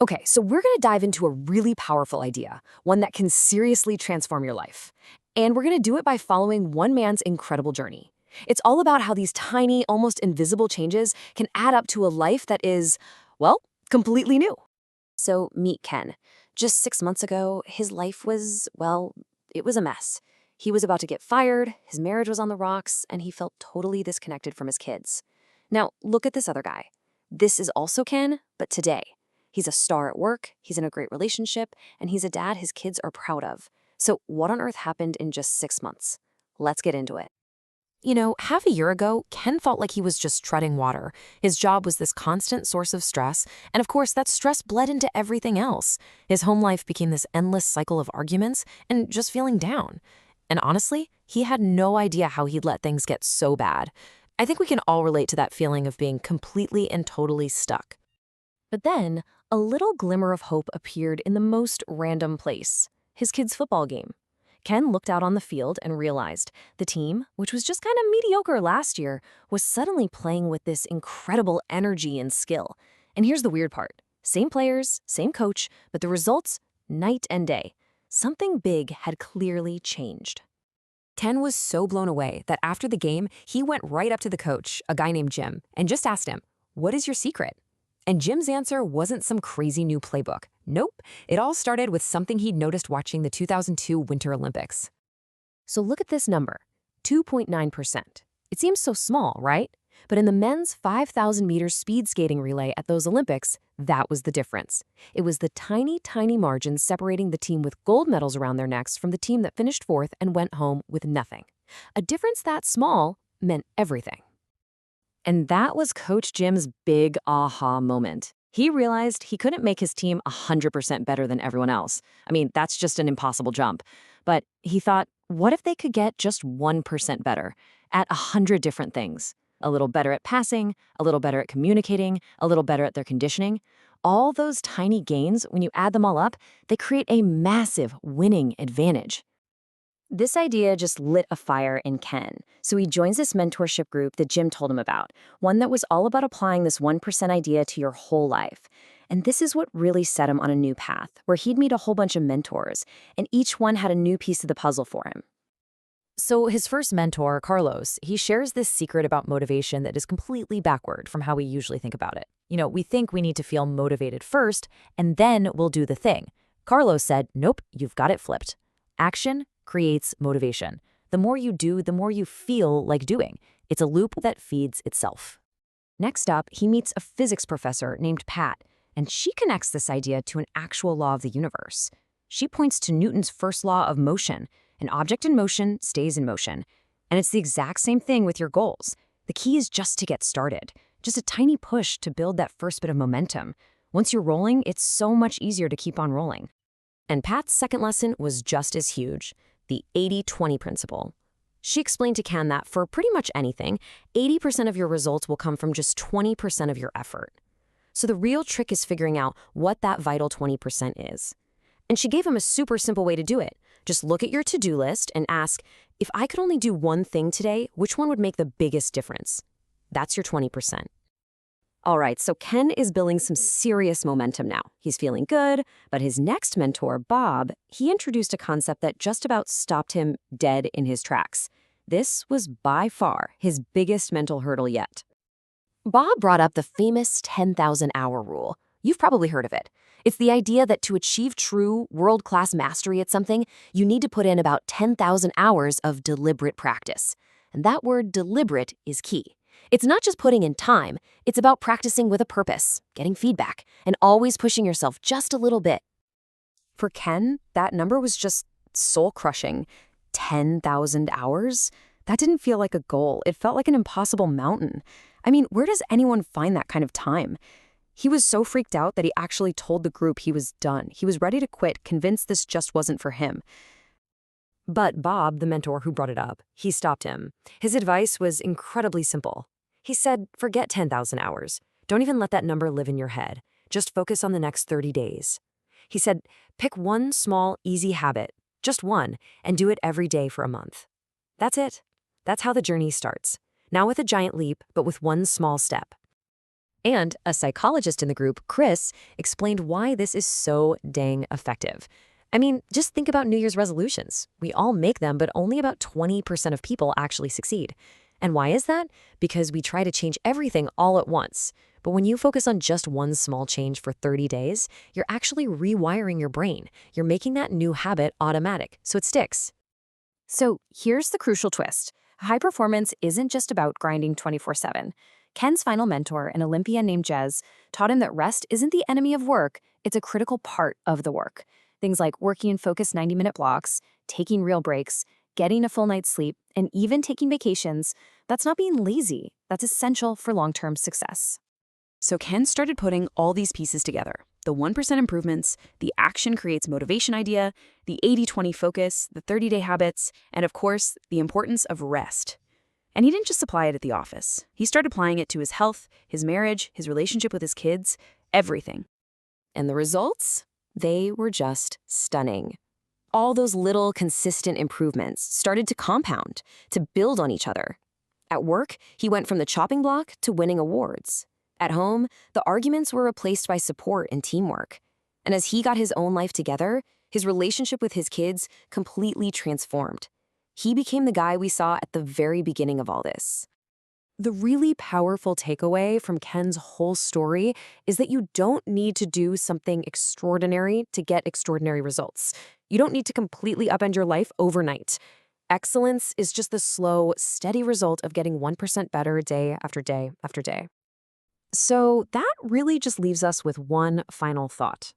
Okay, so we're going to dive into a really powerful idea, one that can seriously transform your life. And we're going to do it by following one man's incredible journey. It's all about how these tiny, almost invisible changes can add up to a life that is, well, completely new. So meet Ken. Just 6 months ago, his life was, well, it was a mess. He was about to get fired, his marriage was on the rocks, and he felt totally disconnected from his kids. Now, look at this other guy. This is also Ken, but today. He's a star at work, he's in a great relationship, and he's a dad his kids are proud of. So what on earth happened in just 6 months? Let's get into it. Half a year ago, Ken felt like he was just treading water. His job was this constant source of stress, and of course, that stress bled into everything else. His home life became this endless cycle of arguments and just feeling down. And honestly, he had no idea how he'd let things get so bad. I think we can all relate to that feeling of being completely and totally stuck. But then, a little glimmer of hope appeared in the most random place, his kids' football game. Ken looked out on the field and realized the team, which was just kind of mediocre last year, was suddenly playing with this incredible energy and skill. And here's the weird part. Same players, same coach, but the results, night and day. Something big had clearly changed. Ken was so blown away that after the game, he went right up to the coach, a guy named Jim, and just asked him, "What is your secret?" And Jim's answer wasn't some crazy new playbook. Nope, it all started with something he'd noticed watching the 2002 Winter Olympics. So look at this number, 2.9%. It seems so small, right? But in the men's 5,000 meters speed skating relay at those Olympics, that was the difference. It was the tiny, tiny margin separating the team with gold medals around their necks from the team that finished fourth and went home with nothing. A difference that small meant everything. And that was Coach Jim's big aha moment. He realized he couldn't make his team 100% better than everyone else. I mean, that's just an impossible jump. But he thought, what if they could get just 1% better at 100 different things? A little better at passing, a little better at communicating, a little better at their conditioning. All those tiny gains, when you add them all up, they create a massive winning advantage. This idea just lit a fire in Ken, so he joins this mentorship group that Jim told him about, one that was all about applying this 1% idea to your whole life. And this is what really set him on a new path, where he'd meet a whole bunch of mentors, and each one had a new piece of the puzzle for him. So his first mentor, Carlos, he shares this secret about motivation that is completely backward from how we usually think about it. We think we need to feel motivated first, and then we'll do the thing. Carlos said, nope, you've got it flipped. Action creates motivation. The more you do, the more you feel like doing. It's a loop that feeds itself. Next up, he meets a physics professor named Pat, and she connects this idea to an actual law of the universe. She points to Newton's first law of motion. An object in motion stays in motion. And it's the exact same thing with your goals. The key is just to get started, just a tiny push to build that first bit of momentum. Once you're rolling, it's so much easier to keep on rolling. And Pat's second lesson was just as huge, the 80-20 principle. She explained to Ken that for pretty much anything, 80% of your results will come from just 20% of your effort. So the real trick is figuring out what that vital 20% is. And she gave him a super simple way to do it. Just look at your to-do list and ask, if I could only do one thing today, which one would make the biggest difference? That's your 20%. All right, so Ken is building some serious momentum now. He's feeling good, but his next mentor, Bob, he introduced a concept that just about stopped him dead in his tracks. This was by far his biggest mental hurdle yet. Bob brought up the famous 10,000-hour rule. You've probably heard of it. It's the idea that to achieve true world-class mastery at something, you need to put in about 10,000 hours of deliberate practice. And that word deliberate is key. It's not just putting in time, it's about practicing with a purpose, getting feedback, and always pushing yourself just a little bit. For Ken, that number was just soul-crushing. 10,000 hours? That didn't feel like a goal. It felt like an impossible mountain. I mean, where does anyone find that kind of time? He was so freaked out that he actually told the group he was done. He was ready to quit, convinced this just wasn't for him. But Bob, the mentor who brought it up, he stopped him. His advice was incredibly simple. He said, forget 10,000 hours. Don't even let that number live in your head. Just focus on the next 30 days. He said, pick one small, easy habit, just one, and do it every day for a month. That's it. That's how the journey starts. Not with a giant leap, but with one small step. And a psychologist in the group, Chris, explained why this is so dang effective. I mean, just think about New Year's resolutions. We all make them, but only about 20% of people actually succeed. And why is that? Because we try to change everything all at once. But when you focus on just one small change for 30 days, you're actually rewiring your brain. You're making that new habit automatic, so it sticks. So here's the crucial twist. High performance isn't just about grinding 24/7. Ken's final mentor, an Olympian named Jez, taught him that rest isn't the enemy of work, it's a critical part of the work. Things like working in focused 90-minute blocks, taking real breaks, getting a full night's sleep, and even taking vacations, that's not being lazy. That's essential for long-term success. So Ken started putting all these pieces together. The 1% improvements, the action creates motivation idea, the 80-20 focus, the 30-day habits, and of course, the importance of rest. And he didn't just apply it at the office. He started applying it to his health, his marriage, his relationship with his kids, everything. And the results? They were just stunning. All those little consistent improvements started to compound, to build on each other. At work, he went from the chopping block to winning awards. At home, the arguments were replaced by support and teamwork. And as he got his own life together, his relationship with his kids completely transformed. He became the guy we saw at the very beginning of all this. The really powerful takeaway from Ken's whole story is that you don't need to do something extraordinary to get extraordinary results. You don't need to completely upend your life overnight. Excellence is just the slow, steady result of getting 1% better day after day after day. So that really just leaves us with one final thought.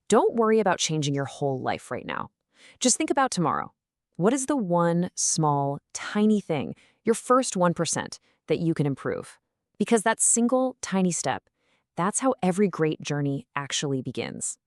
Don't worry about changing your whole life right now. Just think about tomorrow. What is the one small, tiny thing, your first 1%, that you can improve? Because that single, tiny step, that's how every great journey actually begins.